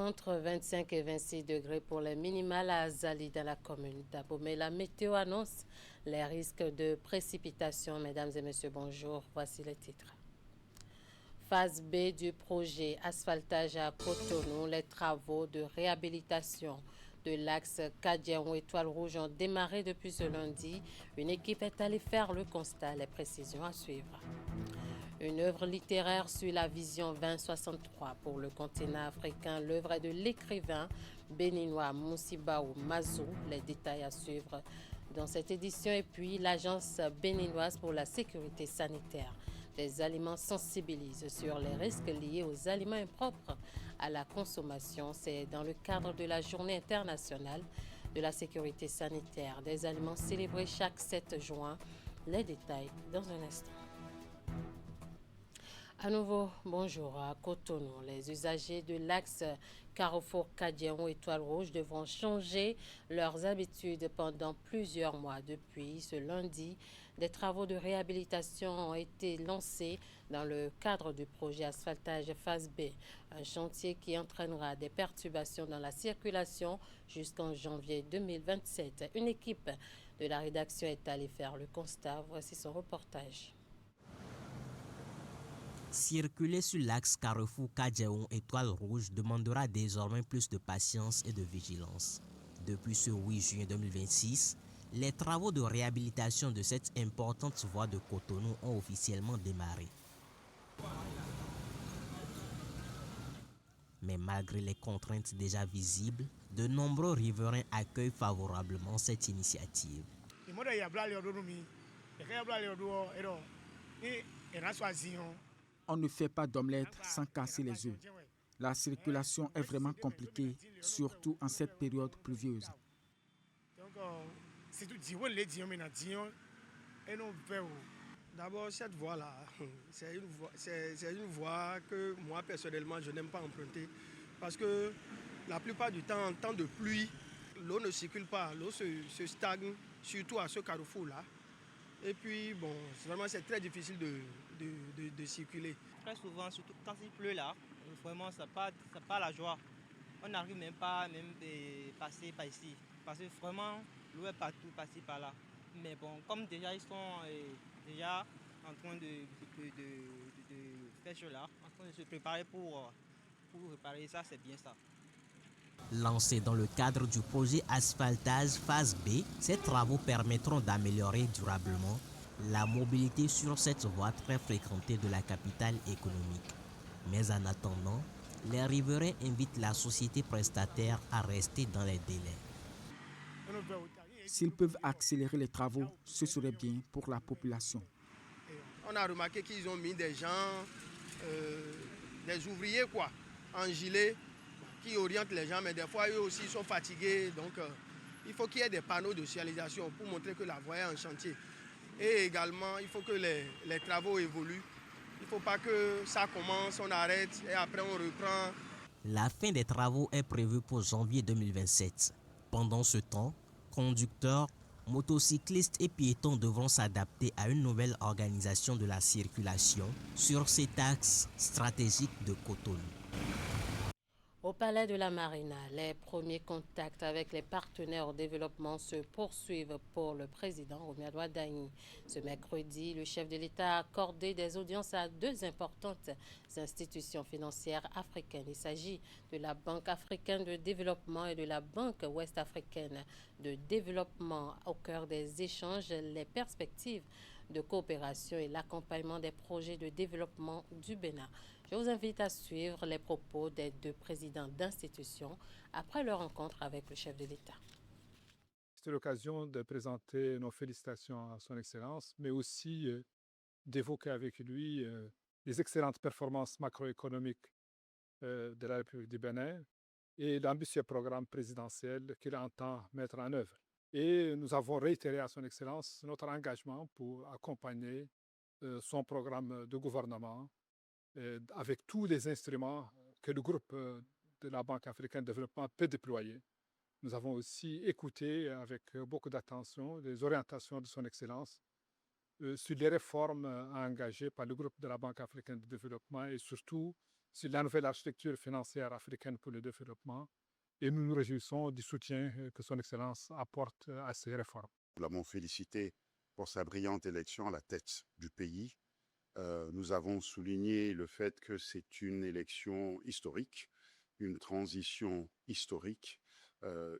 Entre 25 et 26 degrés pour les minimales à Azali dans la commune d'Abomey. La météo annonce les risques de précipitation. Mesdames et messieurs, bonjour. Voici les titres. Phase B du projet asphaltage à Cotonou. Les travaux de réhabilitation de l'axe Kadiaon-Étoile Rouge ont démarré depuis ce lundi. Une équipe est allée faire le constat. Les précisions à suivre. Une œuvre littéraire sur la vision 2063 pour le continent africain. L'œuvre est de l'écrivain béninois Moussibaou Mazou. Les détails à suivre dans cette édition. Et puis, l'Agence béninoise pour la sécurité sanitaire des aliments sensibilise sur les risques liés aux aliments impropres à la consommation. C'est dans le cadre de la Journée internationale de la sécurité sanitaire des aliments célébrée chaque 7 juin. Les détails dans un instant. À nouveau, bonjour à Cotonou. Les usagers de l'axe Carrefour Kadiaon-Étoile Rouge devront changer leurs habitudes pendant plusieurs mois. Depuis ce lundi, des travaux de réhabilitation ont été lancés dans le cadre du projet asphaltage phase B, un chantier qui entraînera des perturbations dans la circulation jusqu'en janvier 2027. Une équipe de la rédaction est allée faire le constat. Voici son reportage. Circuler sur l'axe Carrefour-Kadiaon-Étoile Rouge demandera désormais plus de patience et de vigilance. Depuis ce 8 juin 2026, les travaux de réhabilitation de cette importante voie de Cotonou ont officiellement démarré. Mais malgré les contraintes déjà visibles, de nombreux riverains accueillent favorablement cette initiative. On ne fait pas d'omelette sans casser les œufs. La circulation est vraiment compliquée, surtout en cette période pluvieuse. D'abord, cette voie-là, c'est une voie que moi, personnellement, je n'aime pas emprunter. Parce que la plupart du temps, en temps de pluie, l'eau ne circule pas, l'eau se stagne, surtout à ce carrefour-là. Et puis, bon, vraiment, c'est très difficile de circuler. Très souvent, surtout quand il pleut là, vraiment, ça part la joie. On n'arrive même pas à passer par ici. Parce que vraiment, l'eau est partout, par-ci, par-là. Mais bon, comme déjà ils sont déjà en train de faire cela, en train de se préparer pour réparer ça, c'est bien ça. Lancés dans le cadre du projet asphaltage phase B, ces travaux permettront d'améliorer durablement la mobilité sur cette voie très fréquentée de la capitale économique. Mais en attendant, les riverains invitent la société prestataire à rester dans les délais. S'ils peuvent accélérer les travaux, ce serait bien pour la population. On a remarqué qu'ils ont mis des gens, des ouvriers en gilet, qui orientent les gens, mais des fois eux aussi sont fatigués. Donc il faut qu'il y ait des panneaux de signalisation pour montrer que la voie est en chantier. Et également, il faut que les travaux évoluent. Il ne faut pas que ça commence, on arrête et après on reprend. La fin des travaux est prévue pour janvier 2027. Pendant ce temps, conducteurs, motocyclistes et piétons devront s'adapter à une nouvelle organisation de la circulation sur cet axe stratégique de Cotonou. Au Palais de la Marina, les premiers contacts avec les partenaires au développement se poursuivent pour le président Romuald Wadagni. Ce mercredi, le chef de l'État a accordé des audiences à deux importantes institutions financières africaines. Il s'agit de la Banque africaine de développement et de la Banque ouest-africaine de développement. Au cœur des échanges, les perspectives de coopération et l'accompagnement des projets de développement du Bénin. Je vous invite à suivre les propos des deux présidents d'institutions après leur rencontre avec le chef de l'État. C'était l'occasion de présenter nos félicitations à son Excellence, mais aussi d'évoquer avec lui les excellentes performances macroéconomiques de la République du Bénin et l'ambitieux programme présidentiel qu'il entend mettre en œuvre. Et nous avons réitéré à son Excellence notre engagement pour accompagner son programme de gouvernement avec tous les instruments que le groupe de la Banque africaine de développement peut déployer. Nous avons aussi écouté avec beaucoup d'attention les orientations de son Excellence sur les réformes engagées par le groupe de la Banque africaine de développement et surtout sur la nouvelle architecture financière africaine pour le développement et nous nous réjouissons du soutien que son Excellence apporte à ces réformes. Nous l'avons félicité pour sa brillante élection à la tête du pays. Nous avons souligné le fait que c'est une élection historique, une transition historique.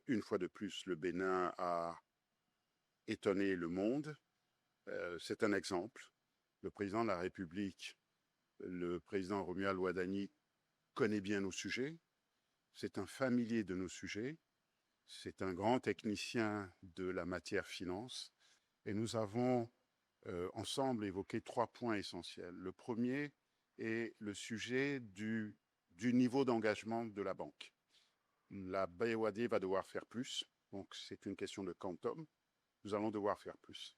Une fois de plus, le Bénin a étonné le monde. C'est un exemple. Le président de la République, le président Romuald Wadani, connaît bien nos sujets. C'est un familier de nos sujets. C'est un grand technicien de la matière finance. Et nous avons ensemble évoqué 3 points essentiels. Le premier est le sujet du niveau d'engagement de la banque. La BOAD va devoir faire plus. Donc, c'est une question de quantum. Nous allons devoir faire plus.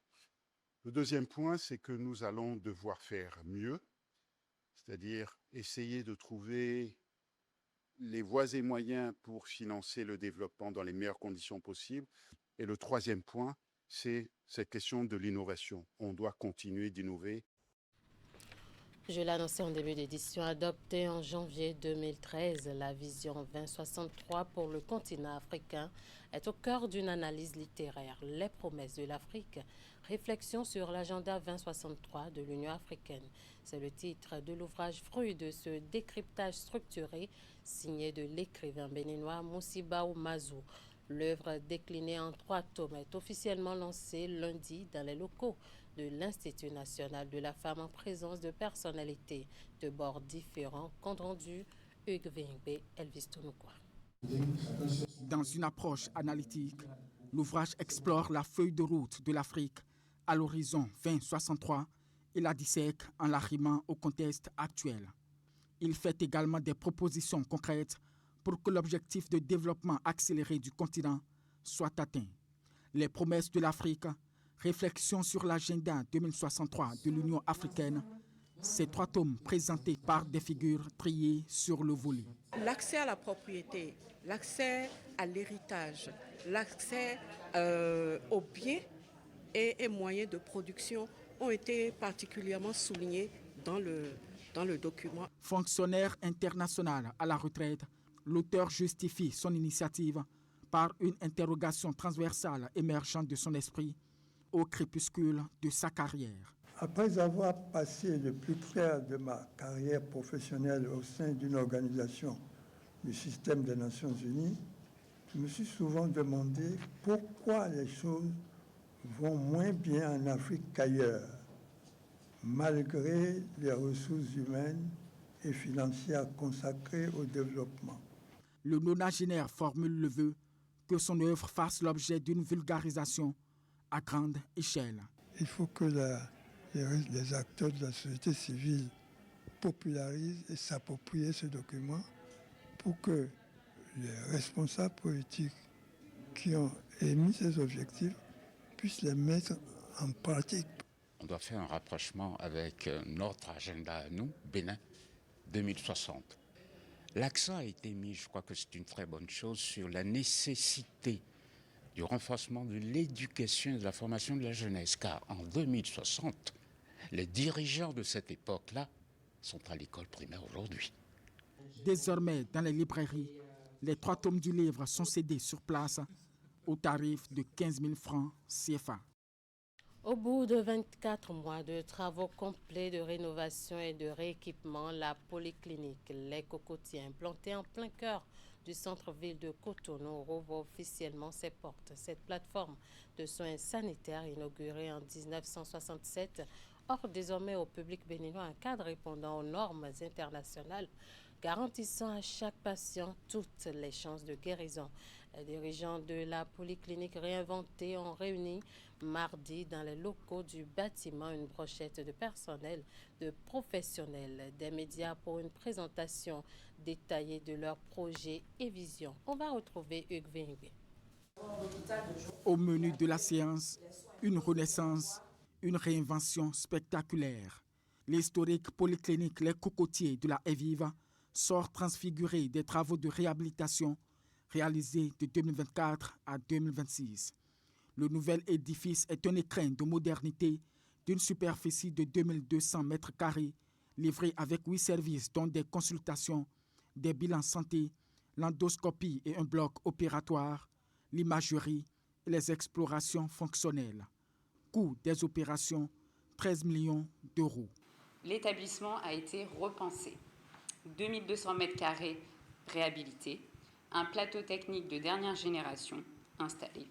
Le deuxième point, c'est que nous allons devoir faire mieux, c'est-à-dire essayer de trouver les voies et moyens pour financer le développement dans les meilleures conditions possibles. Et le troisième point, c'est cette question de l'innovation. On doit continuer d'innover. Je l'annonçais en début d'édition, adoptée en janvier 2013, la vision 2063 pour le continent africain est au cœur d'une analyse littéraire. Les promesses de l'Afrique, réflexion sur l'agenda 2063 de l'Union africaine. C'est le titre de l'ouvrage fruit de ce décryptage structuré signé de l'écrivain béninois Moussiba Oumazou. L'œuvre déclinée en 3 tomes est officiellement lancée lundi dans les locaux de l'Institut national de la femme en présence de personnalités de bords différents. Compte rendu, Hugues Vingbe, Elvis Tounoukoua. Dans une approche analytique, l'ouvrage explore la feuille de route de l'Afrique à l'horizon 2063 et la dissèque en l'arrimant au contexte actuel. Il fait également des propositions concrètes pour que l'objectif de développement accéléré du continent soit atteint. Les promesses de l'Afrique, réflexion sur l'agenda 2063 de l'Union africaine, ces 3 tomes présentés par des figures triées sur le volet. L'accès à la propriété, l'accès à l'héritage, l'accès aux biens et moyens de production ont été particulièrement soulignés dans le document. Fonctionnaire international à la retraite, l'auteur justifie son initiative par une interrogation transversale émergeant de son esprit au crépuscule de sa carrière. Après avoir passé le plus clair de ma carrière professionnelle au sein d'une organisation du système des Nations Unies, je me suis souvent demandé pourquoi les choses vont moins bien en Afrique qu'ailleurs, malgré les ressources humaines et financières consacrées au développement. Le nonagénaire formule le vœu que son œuvre fasse l'objet d'une vulgarisation à grande échelle. Il faut que les acteurs de la société civile popularisent et s'approprient ce document pour que les responsables politiques qui ont émis ces objectifs puissent les mettre en pratique. On doit faire un rapprochement avec notre agenda à nous, Bénin 2060. L'accent a été mis, je crois que c'est une très bonne chose, sur la nécessité du renforcement de l'éducation et de la formation de la jeunesse. Car en 2060, les dirigeants de cette époque-là sont à l'école primaire aujourd'hui. Désormais, dans les librairies, les 3 tomes du livre sont cédés sur place au tarif de 15 000 francs CFA. Au bout de 24 mois de travaux complets de rénovation et de rééquipement, la polyclinique Les Cocotiers, implantée en plein cœur du centre-ville de Cotonou, rouvre officiellement ses portes. Cette plateforme de soins sanitaires, inaugurée en 1967, offre désormais au public béninois un cadre répondant aux normes internationales, garantissant à chaque patient toutes les chances de guérison. Les dirigeants de la polyclinique réinventée ont réuni mardi dans les locaux du bâtiment une brochette de personnel, de professionnels, des médias pour une présentation détaillée de leurs projets et visions. On va retrouver Hugues Vingbe. Au menu de la séance, une renaissance, une réinvention spectaculaire. L'historique polyclinique Les Cocotiers de la Eviva sort transfiguré des travaux de réhabilitation réalisés de 2024 à 2026. Le nouvel édifice est un écrin de modernité d'une superficie de 2200 mètres carrés livré avec 8 services dont des consultations, des bilans santé, l'endoscopie et un bloc opératoire, l'imagerie et les explorations fonctionnelles. Coût des opérations, 13 millions d'euros. L'établissement a été repensé. 2200 m² réhabilités, un plateau technique de dernière génération installé,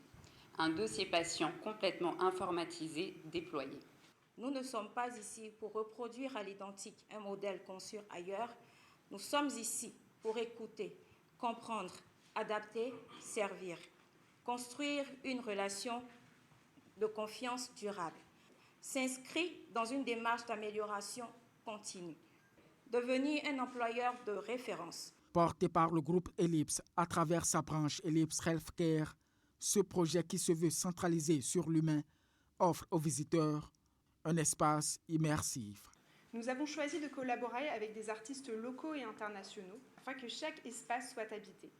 un dossier patient complètement informatisé déployé. Nous ne sommes pas ici pour reproduire à l'identique un modèle conçu ailleurs. Nous sommes ici pour écouter, comprendre, adapter, servir, construire une relation de confiance durable, s'inscrit dans une démarche d'amélioration continue, devenir un employeur de référence. Porté par le groupe Ellipse à travers sa branche Ellipse Healthcare, ce projet qui se veut centralisé sur l'humain offre aux visiteurs un espace immersif. Nous avons choisi de collaborer avec des artistes locaux et internationaux afin que chaque espace soit habité.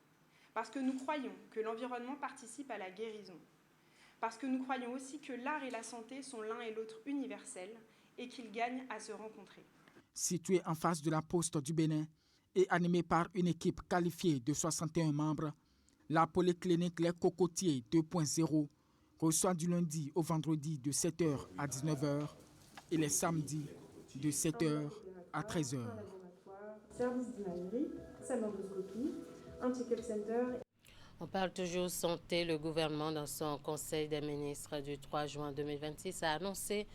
Parce que nous croyons que l'environnement participe à la guérison. Parce que nous croyons aussi que l'art et la santé sont l'un et l'autre universels et qu'ils gagnent à se rencontrer. Situé en face de la poste du Bénin et animé par une équipe qualifiée de 61 membres, la polyclinique Les Cocotiers 2.0 reçoit du lundi au vendredi de 7h à 19h et les samedis de 7h à 13h. Service d'imagerie, salle d'endoscopie, un check-up center. On parle toujours santé. Le gouvernement, dans son Conseil des ministres du 3 juin 2026, a annoncé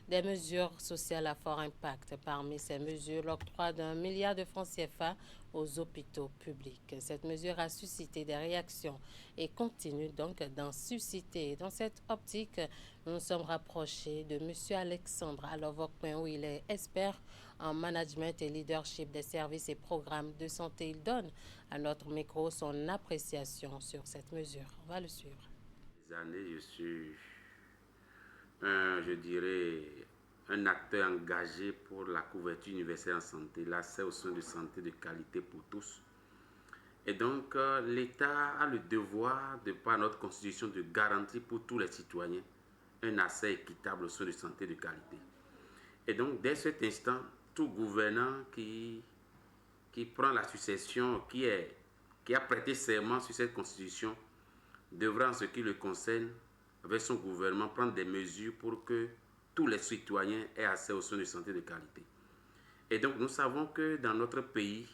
des mesures sociales à fort impact. Parmi ces mesures, l'octroi d'1 milliard de francs CFA aux hôpitaux publics. Cette mesure a suscité des réactions et continue donc d'en susciter. Dans cette optique, nous nous sommes rapprochés de M. Alexandre Alovokpen, où il est expert en management et leadership des services et programmes de santé. Il donne à notre micro son appréciation sur cette mesure. On va le suivre. Ces années, je suis un acteur engagé pour la couverture universelle en santé, l'accès aux soins de santé de qualité pour tous. Et donc, l'État a le devoir, de par notre Constitution, de garantir pour tous les citoyens un accès équitable aux soins de santé de qualité. Et donc, dès cet instant, tout gouvernant qui prend la succession, qui a prêté serment sur cette Constitution, devra, en ce qui le concerne, avec son gouvernement, prendre des mesures pour que tous les citoyens aient accès aux soins de santé de qualité. Et donc, nous savons que dans notre pays,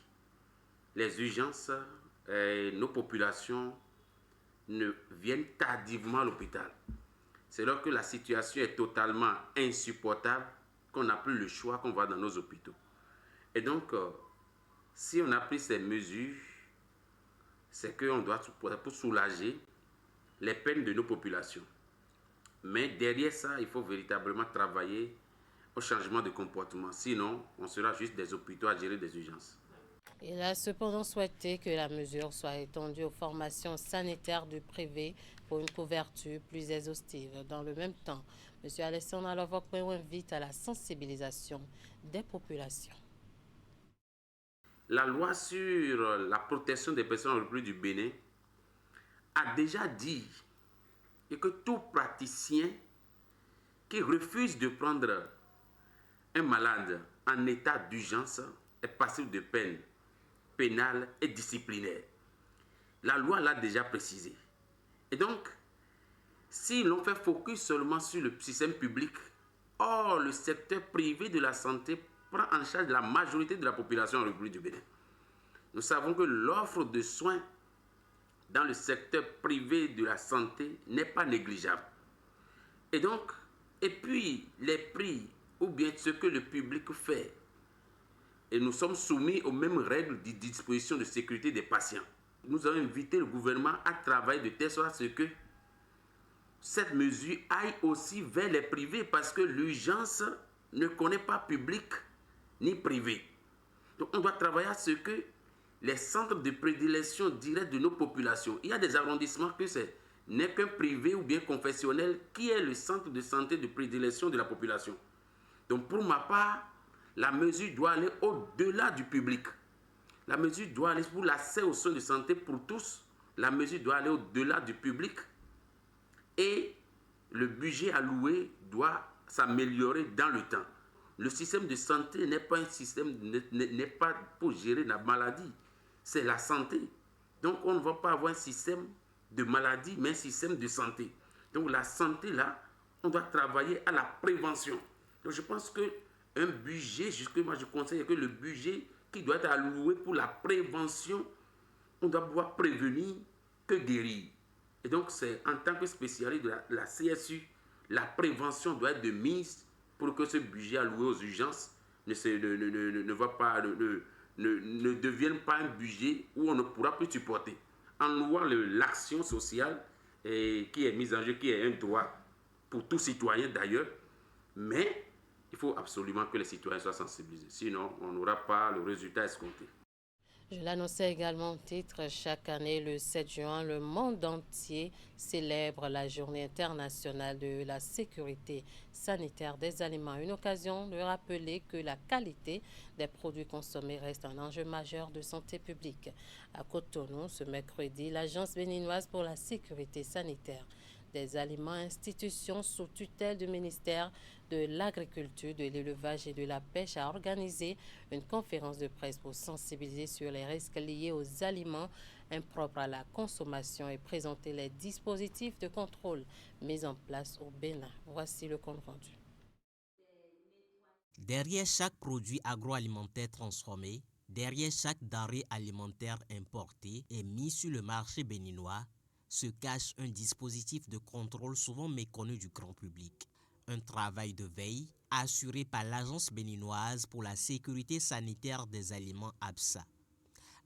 les urgences et nos populations ne viennent tardivement à l'hôpital. C'est lorsque la situation est totalement insupportable qu'on n'a plus le choix, qu'on va dans nos hôpitaux. Et donc, si on a pris ces mesures, c'est qu'on doit pour soulager les peines de nos populations. Mais derrière ça, il faut véritablement travailler au changement de comportement. Sinon, on sera juste des hôpitaux à gérer des urgences. Il a cependant souhaité que la mesure soit étendue aux formations sanitaires du privé pour une couverture plus exhaustive. Dans le même temps, M. Alexandre Alovokpen invite à la sensibilisation des populations. La loi sur la protection des personnes en République du Bénin a déjà dit et que tout praticien qui refuse de prendre un malade en état d'urgence est passible de peine pénale et disciplinaire. La loi l'a déjà précisé. Et donc, si l'on fait focus seulement sur le système public, or le secteur privé de la santé prend en charge la majorité de la population en République du Bénin. Nous savons que l'offre de soins dans le secteur privé de la santé n'est pas négligeable. Et puis les prix ou bien ce que le public fait, et nous sommes soumis aux mêmes règles de disposition de sécurité des patients. Nous avons invité le gouvernement à travailler de telle sorte à ce que cette mesure aille aussi vers les privés parce que l'urgence ne connaît pas public ni privé. Donc on doit travailler à ce que les centres de prédilection directe de nos populations, il y a des arrondissements que c'est n'est qu'un privé ou bien confessionnel qui est le centre de santé de prédilection de la population. Donc pour ma part, la mesure doit aller au-delà du public. La mesure doit aller pour l'accès aux soins de santé pour tous. La mesure doit aller au-delà du public. Et le budget alloué doit s'améliorer dans le temps. Le système de santé n'est pas un système, n'est pas pour gérer la maladie. C'est la santé. Donc, on ne va pas avoir un système de maladie, mais un système de santé. Donc, la santé, là, on doit travailler à la prévention. Donc, je pense qu'un budget, justement, je conseille que le budget qui doit être alloué pour la prévention, on doit pouvoir prévenir que guérir. Et donc, c'est en tant que spécialiste de la CSU, la prévention doit être de mise pour que ce budget alloué aux urgences ne devienne pas un budget où on ne pourra plus supporter. En louant l'action sociale qui est mise en jeu, qui est un droit pour tout citoyen d'ailleurs, mais il faut absolument que les citoyens soient sensibilisés. Sinon, on n'aura pas le résultat escompté. Je l'annonçais également au titre, chaque année, le 7 juin, le monde entier célèbre la Journée internationale de la sécurité sanitaire des aliments. Une occasion de rappeler que la qualité des produits consommés reste un enjeu majeur de santé publique. À Cotonou, ce mercredi, l'Agence béninoise pour la sécurité sanitaire des aliments, institutions sous tutelle du ministère de l'Agriculture, de l'Élevage et de la Pêche, a organisé une conférence de presse pour sensibiliser sur les risques liés aux aliments impropres à la consommation et présenter les dispositifs de contrôle mis en place au Bénin. Voici le compte rendu. Derrière chaque produit agroalimentaire transformé, derrière chaque denrée alimentaire importée et mise sur le marché béninois, se cache un dispositif de contrôle souvent méconnu du grand public. Un travail de veille assuré par l'Agence béninoise pour la sécurité sanitaire des aliments ABSA.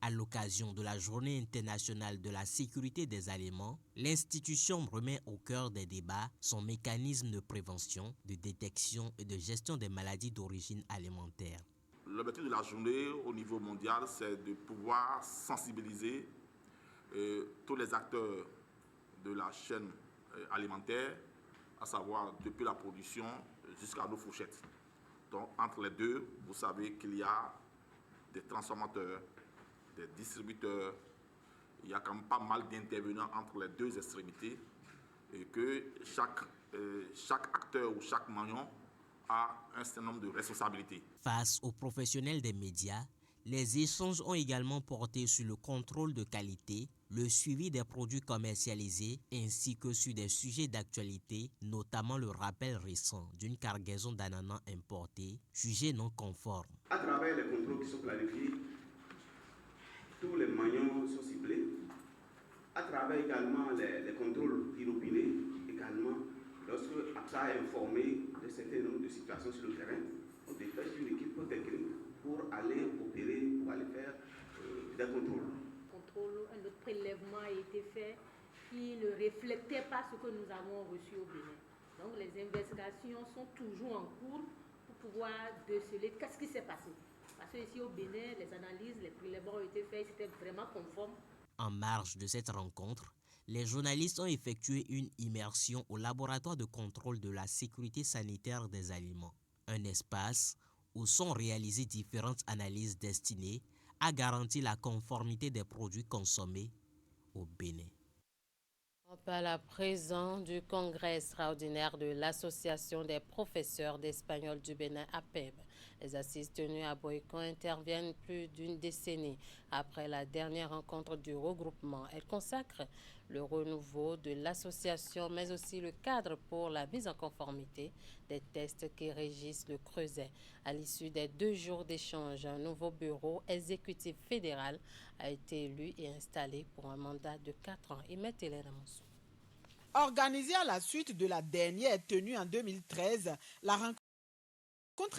À l'occasion de la Journée internationale de la sécurité des aliments, l'institution remet au cœur des débats son mécanisme de prévention, de détection et de gestion des maladies d'origine alimentaire. L'objectif de la journée au niveau mondial, c'est de pouvoir sensibiliser tous les acteurs de la chaîne alimentaire, à savoir depuis la production jusqu'à nos fourchettes. Donc entre les deux, vous savez qu'il y a des transformateurs, des distributeurs, il y a quand même pas mal d'intervenants entre les deux extrémités et que chaque acteur ou chaque maillon a un certain nombre de responsabilités. Face aux professionnels des médias, les échanges ont également porté sur le contrôle de qualité, le suivi des produits commercialisés ainsi que sur des sujets d'actualité, notamment le rappel récent d'une cargaison d'ananas importés jugés non conformes. À travers les contrôles qui sont planifiés, tous les maillons sont ciblés. À travers également les contrôles inopinés, également, lorsque ABSA est informé de certains nombres de situations sur le terrain, on dépêche une équipe technique pour aller opérer, pour aller faire des contrôles. Un autre prélèvement a été fait qui ne reflétait pas ce que nous avons reçu au Bénin. Donc les investigations sont toujours en cours pour pouvoir déceler qu'est-ce qui s'est passé. Parce que ici au Bénin, les analyses, les prélèvements ont été faits, c'était vraiment conforme. En marge de cette rencontre, les journalistes ont effectué une immersion au laboratoire de contrôle de la sécurité sanitaire des aliments. Un espace où sont réalisées différentes analyses destinées à garantir la conformité des produits consommés au Bénin. On parle à présent du congrès extraordinaire de l'Association des professeurs d'espagnol du Bénin, APEB. Les assises tenues à Boïcon interviennent plus d'une décennie après la dernière rencontre du regroupement. Elles consacrent le renouveau de l'association, mais aussi le cadre pour la mise en conformité des tests qui régissent le Creuset. À l'issue des 2 jours d'échange, un nouveau bureau exécutif fédéral a été élu et installé pour un mandat de 4 ans. Et mettez les Ramonsou. Organisée à la suite de la dernière tenue en 2013, la rencontre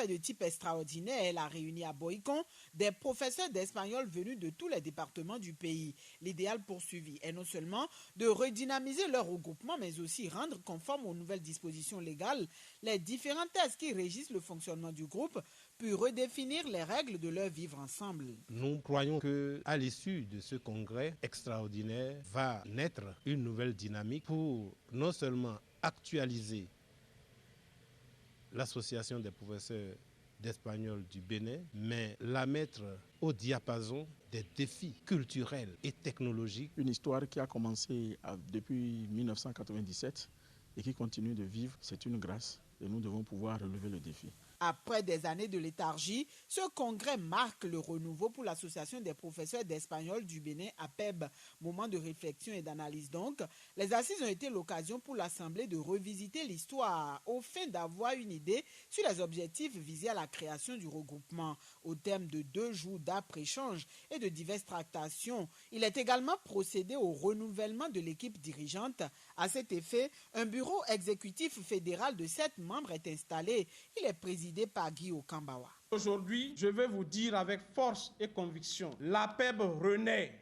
est de type extraordinaire. Elle a réuni à Boïcon des professeurs d'espagnol venus de tous les départements du pays. L'idéal poursuivi est non seulement de redynamiser leur regroupement, mais aussi rendre conforme aux nouvelles dispositions légales les différents tests qui régissent le fonctionnement du groupe, puis redéfinir les règles de leur vivre ensemble. Nous croyons qu'à l'issue de ce congrès extraordinaire va naître une nouvelle dynamique pour non seulement actualiser l'association des professeurs d'espagnol du Bénin, mais la mettre au diapason des défis culturels et technologiques. Une histoire qui a commencé depuis 1997 et qui continue de vivre, c'est une grâce et nous devons pouvoir relever le défi. Après des années de léthargie, ce congrès marque le renouveau pour l'Association des professeurs d'espagnol du Bénin, APEB. Moment de réflexion et d'analyse donc. Les assises ont été l'occasion pour l'Assemblée de revisiter l'histoire au fin d'avoir une idée sur les objectifs visés à la création du regroupement. Au terme de 2 jours d'après-échange et de diverses tractations, il est également procédé au renouvellement de l'équipe dirigeante. À cet effet, un bureau exécutif fédéral de 7 membres est installé. Il est présidé par Guy Okambawa. Aujourd'hui, je vais vous dire avec force et conviction, l'APEB renaît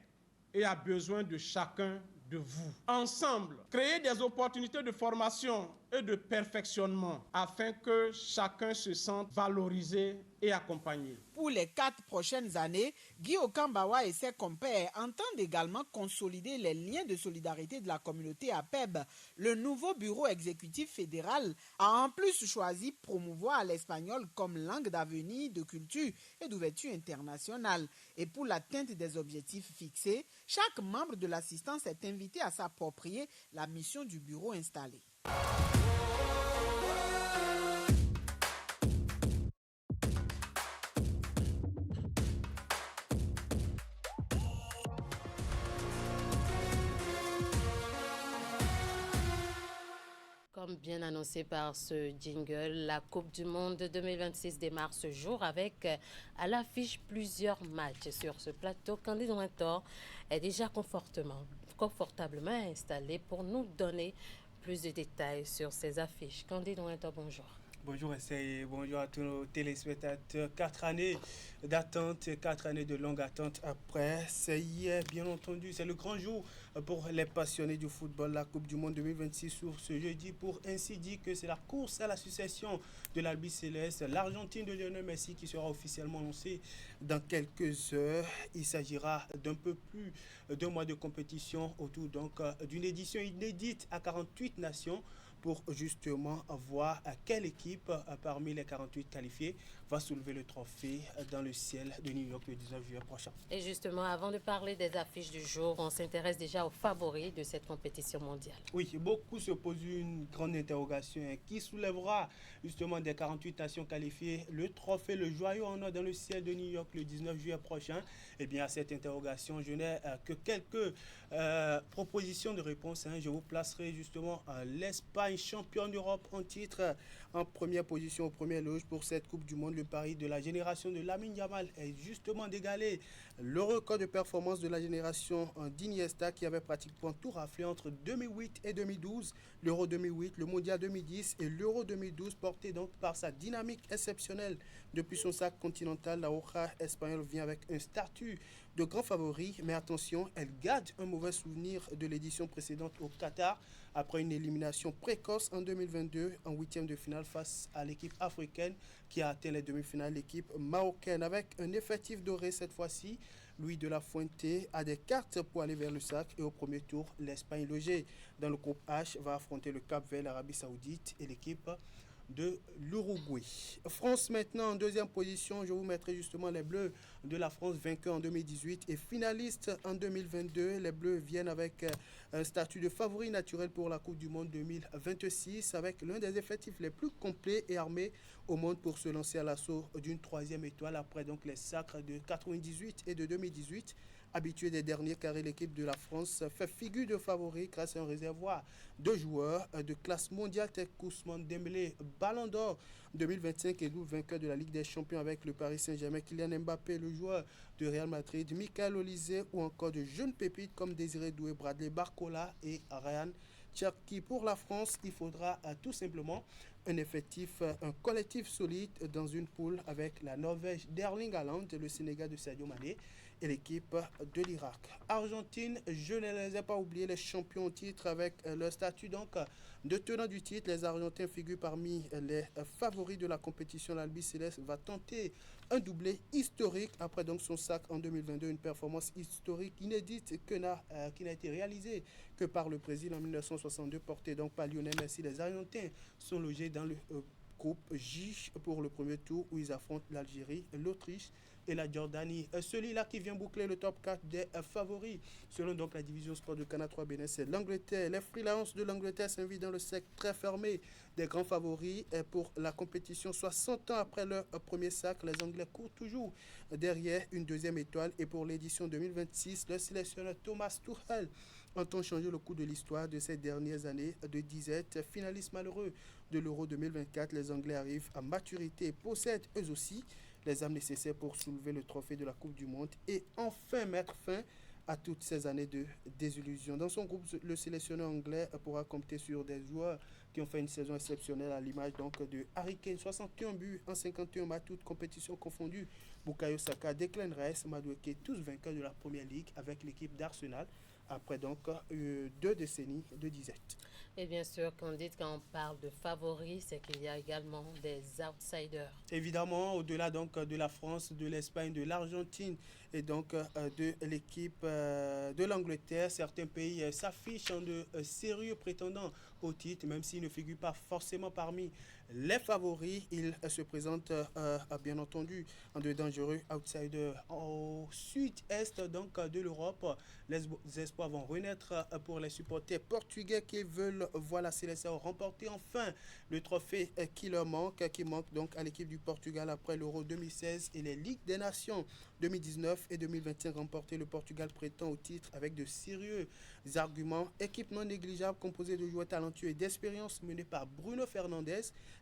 et a besoin de chacun de vous. Ensemble, créer des opportunités de formation et de perfectionnement afin que chacun se sente valorisé et accompagné. Pour les 4 prochaines années, Guy Okambawa et ses compères entendent également consolider les liens de solidarité de la communauté APEB. Le nouveau bureau exécutif fédéral a en plus choisi promouvoir l'espagnol comme langue d'avenir, de culture et d'ouverture internationale. Et pour l'atteinte des objectifs fixés, chaque membre de l'assistance est invité à s'approprier la mission du bureau installé. Comme bien annoncé par ce jingle, la Coupe du Monde 2026 démarre ce jour avec à l'affiche plusieurs matchs. Sur ce plateau, Candide Winter est déjà confortablement installé pour nous donner plus de détails sur ces affiches. Candide Winter, bonjour. Bonjour et bonjour à tous nos téléspectateurs. 4 années d'attente, 4 années de longue attente après. C'est hier, bien entendu, c'est le grand jour pour les passionnés du football. La Coupe du Monde 2026 sur ce jeudi, pour ainsi dire que c'est la course à la succession de l'Albi Céleste, l'Argentine de Lionel Messi qui sera officiellement lancée dans quelques heures. Il s'agira d'un peu plus d'un mois de compétition autour donc d'une édition inédite à 48 nations, pour justement voir à quelle équipe parmi les 48 qualifiés va soulever le trophée dans le ciel de New York le 19 juillet prochain. Et justement, avant de parler des affiches du jour, on s'intéresse déjà aux favoris de cette compétition mondiale. Oui, beaucoup se posent une grande interrogation qui soulèvera justement des 48 nations qualifiées le trophée, le joyau en or dans le ciel de New York le 19 juillet prochain. Eh bien, à cette interrogation, je n'ai que quelques propositions de réponse. Je vous placerai justement l'Espagne, championne d'Europe en titre, en première position, au premier loge pour cette Coupe du Monde. Le pari de la génération de Lamine Yamal est justement d'égaler le record de performance de la génération d'Iniesta qui avait pratiquement tout raflé entre 2008 et 2012, l'Euro 2008, le Mondial 2010 et l'Euro 2012, porté donc par sa dynamique exceptionnelle. Depuis son sac continental, la Roja espagnole vient avec un statut de grand favori, mais attention, elle garde un mauvais souvenir de l'édition précédente au Qatar, après une élimination précoce en 2022 en 8e de finale face à l'équipe africaine qui a atteint les demi-finales, l'équipe marocaine. Avec un effectif doré cette fois-ci, Louis de la Fuente a des cartes pour aller vers le sac et au premier tour, l'Espagne logée dans le groupe H va affronter le Cap-Vert, l'Arabie Saoudite et l'équipe de l'Uruguay. France maintenant en deuxième position, je vous mettrai justement les Bleus de la France, vainqueurs en 2018 et finalistes en 2022. Les Bleus viennent avec un statut de favori naturel pour la Coupe du Monde 2026, avec l'un des effectifs les plus complets et armés au monde pour se lancer à l'assaut d'une 3e étoile après donc les sacres de 98 et de 2018. Habitué des derniers carrés, l'équipe de la France fait figure de favori grâce à un réservoir de joueurs de classe mondiale tels qu'Ousmane Dembélé, Ballon d'Or 2025 et double vainqueur de la Ligue des Champions avec le Paris Saint-Germain, Kylian Mbappé, le joueur de Real Madrid, Michael Olise ou encore de jeunes pépites comme Désiré Doué, Bradley Barcola et Ryan Cherki. Pour la France, il faudra tout simplement un collectif solide dans une poule avec la Norvège d'Erling Haaland, le Sénégal de Sadio Mané et l'équipe de l'Irak. Argentine, je ne les ai pas oubliés, les champions au titre avec leur statut donc de tenant du titre. Les Argentins figurent parmi les favoris de la compétition. L'Albi Céleste va tenter un doublé historique après donc son sac en 2022, une performance historique inédite qui n'a été réalisée que par le Brésil en 1962, porté donc par Lionel Messi. Les Argentins sont logés dans le groupe J pour le premier tour où ils affrontent l'Algérie, l'Autriche, et la Jordanie. Celui-là qui vient boucler le top 4 des favoris. Selon donc la division sport de Canal 3 Bénin, c'est l'Angleterre. Les Free Lions de l'Angleterre s'invitent dans le cercle très fermé des grands favoris pour la compétition. 60 ans après leur premier sacre, les Anglais courent toujours derrière une deuxième étoile. Et pour l'édition 2026, le sélectionneur Thomas Tuchel entend changer le cours de l'histoire de ces dernières années de disette. Finaliste malheureux de l'Euro 2024, les Anglais arrivent à maturité et possèdent eux aussi les armes nécessaires pour soulever le trophée de la Coupe du Monde et enfin mettre fin à toutes ces années de désillusion. Dans son groupe, le sélectionneur anglais pourra compter sur des joueurs qui ont fait une saison exceptionnelle à l'image donc de Harry Kane, 61 buts en 51 matchs, toutes compétitions confondues. Bukayo Saka, Declan Rice, Madueke, tous vainqueurs de la Première Ligue avec l'équipe d'Arsenal après donc 2 décennies de disette. Et bien sûr, quand on parle de favoris, c'est qu'il y a également des outsiders. Évidemment, au-delà donc de la France, de l'Espagne, de l'Argentine et donc de l'équipe de l'Angleterre, certains pays s'affichent en de sérieux prétendants au titre, même s'ils ne figurent pas forcément parmi les favoris. Ils se présentent bien entendu en de dangereux outsiders. Au sud-est donc de l'Europe, les espoirs vont renaître pour les supporters portugais qui veulent voir la sélection remporter enfin le trophée qui manque donc à l'équipe du Portugal après l'Euro 2016 et les Ligues des Nations 2019 et 2025 remporté. Le Portugal prétend au titre avec de sérieux arguments. Équipe non négligeable composée de joueurs talentueux et d'expérience menée par Bruno Fernandes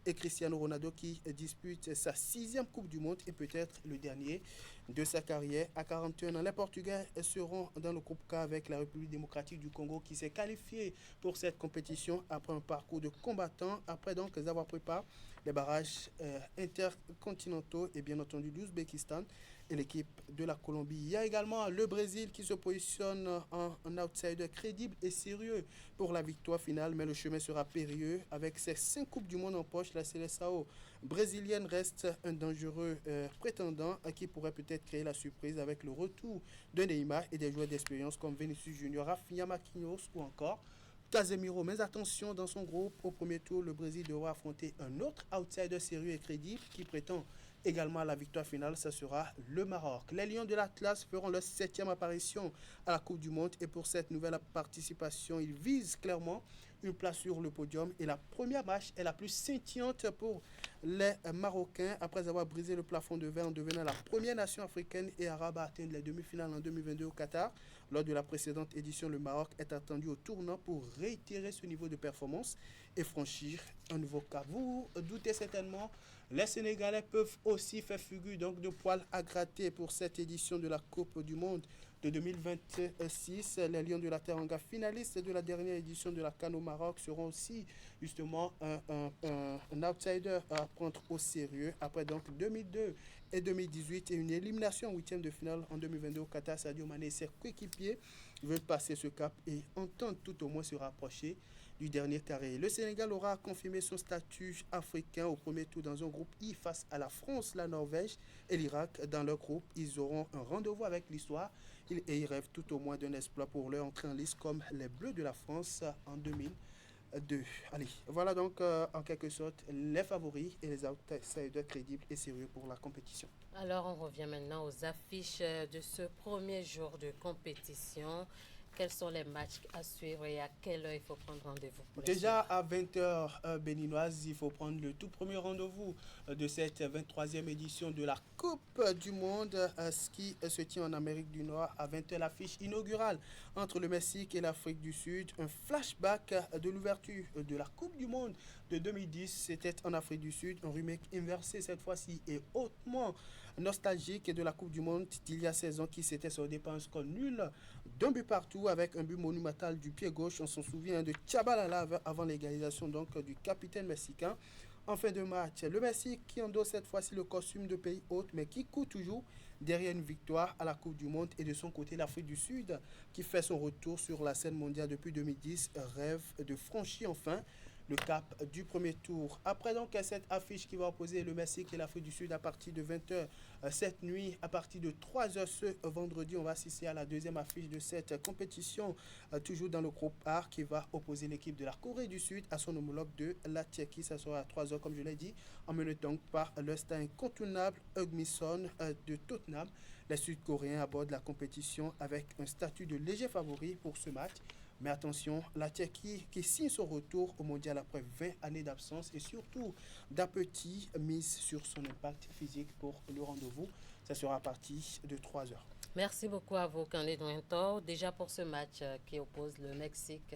et Cristiano Ronaldo qui dispute sa 6e Coupe du Monde et peut-être le dernier de sa carrière. À 41 ans, les Portugais seront dans le groupe K avec la République démocratique du Congo qui s'est qualifiée pour cette compétition après un parcours de combattants, après donc avoir préparé les barrages intercontinentaux et bien entendu l'Ouzbékistan et l'équipe de la Colombie. Il y a également le Brésil qui se positionne en outsider crédible et sérieux pour la victoire finale, mais le chemin sera périlleux. Avec ses 5 Coupes du Monde en poche, la Seleção brésilienne reste un dangereux prétendant qui pourrait peut-être créer la surprise avec le retour de Neymar et des joueurs d'expérience comme Vinicius Junior, Rafinha, Marquinhos ou encore Casemiro. Mais attention, dans son groupe, au premier tour, le Brésil devra affronter un autre outsider sérieux et crédible qui prétend également à la victoire finale, ce sera le Maroc. Les Lions de l'Atlas feront leur 7e apparition à la Coupe du Monde et pour cette nouvelle participation, ils visent clairement une place sur le podium et la première marche est la plus scintillante pour les Marocains après avoir brisé le plafond de verre en devenant la première nation africaine et arabe à atteindre les demi-finales en 2022 au Qatar. Lors de la précédente édition, le Maroc est attendu au tournant pour réitérer ce niveau de performance et franchir un nouveau cap. Vous doutez certainement, les Sénégalais peuvent aussi faire figure donc de poils à gratter pour cette édition de la Coupe du Monde de 2026. Les Lions de la Teranga, finalistes de la dernière édition de la CAN au Maroc, seront aussi justement un outsider à prendre au sérieux après donc 2002 et 2018 et une élimination en 8e de finale en 2022 au Qatar. Sadio Mané et ses coéquipiers veulent passer ce cap et entendent tout au moins se rapprocher du dernier carré. Le Sénégal aura confirmé son statut africain au premier tour dans un groupe I face à la France, la Norvège et l'Irak. Dans leur groupe, ils auront un rendez-vous avec l'histoire et ils rêvent tout au moins d'un exploit pour leur entrée en liste comme les Bleus de la France en 2002. Allez, voilà donc en quelque sorte les favoris et les outsiders crédibles et sérieux pour la compétition. Alors on revient maintenant aux affiches de ce premier jour de compétition. Quels sont les matchs à suivre et à quelle heure il faut prendre rendez-vous? Déjà à 20h béninoise, il faut prendre le tout premier rendez-vous de cette 23e édition de la Coupe du Monde, ce qui se tient en Amérique du Nord. À 20h, l'affiche inaugurale entre le Mexique et l'Afrique du Sud. Un flashback de l'ouverture de la Coupe du Monde de 2010. C'était en Afrique du Sud. Un remake inversé cette fois-ci et hautement nostalgique de la Coupe du Monde d'il y a 16 ans qui s'était soldée par un score nul d'un but partout avec un but monumental du pied gauche. On s'en souvient de Tchabalala avant l'égalisation donc du capitaine mexicain. En fin de match, le Mexique qui endosse cette fois-ci le costume de pays hôte mais qui court toujours derrière une victoire à la Coupe du Monde. Et de son côté, l'Afrique du Sud qui fait son retour sur la scène mondiale depuis 2010 rêve de franchir enfin le cap du premier tour. Après donc cette affiche qui va opposer le Mexique et l'Afrique du Sud à partir de 20h cette nuit, à partir de 3h ce vendredi, on va assister à la deuxième affiche de cette compétition, toujours dans le groupe A, qui va opposer l'équipe de la Corée du Sud à son homologue de la Tchéquie. Ça sera à 3h, comme je l'ai dit, emmené donc par le star incontournable Heung-min de Tottenham. Les Sud-Coréens abordent la compétition avec un statut de léger favori pour ce match. Mais attention, la Tchéquie qui signe son retour au mondial après 20 années d'absence et surtout d'appétit mise sur son impact physique pour le rendez-vous. Ça sera à partir de 3h. Merci beaucoup à vous, Candide Winter. Déjà pour ce match qui oppose le Mexique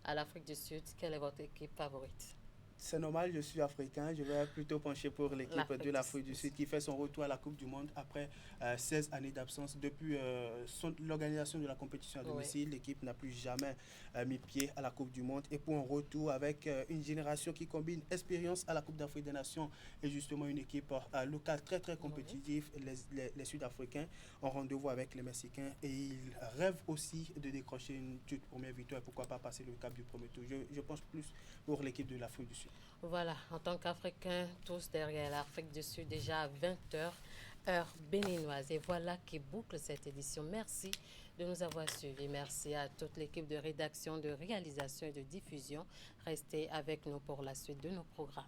à l'Afrique du Sud, quelle est votre équipe favorite? C'est normal, je suis africain, je vais plutôt pencher pour l'équipe de l'Afrique du Sud qui fait son retour à la Coupe du Monde après 16 années d'absence. Depuis l'organisation de la compétition à domicile, l'équipe n'a plus jamais mis pied à la Coupe du Monde. Et pour un retour avec une génération qui combine expérience à la Coupe d'Afrique des Nations et justement une équipe locale très très compétitive, les Sud-Africains ont rendez-vous avec les Mexicains et ils rêvent aussi de décrocher une toute première victoire et pourquoi pas passer le cap du premier tour. Je pense plus pour l'équipe de l'Afrique du Sud. Voilà, en tant qu'Africains, tous derrière l'Afrique du Sud, déjà à 20h, heure béninoise. Et voilà qui boucle cette édition. Merci de nous avoir suivis. Merci à toute l'équipe de rédaction, de réalisation et de diffusion. Restez avec nous pour la suite de nos programmes.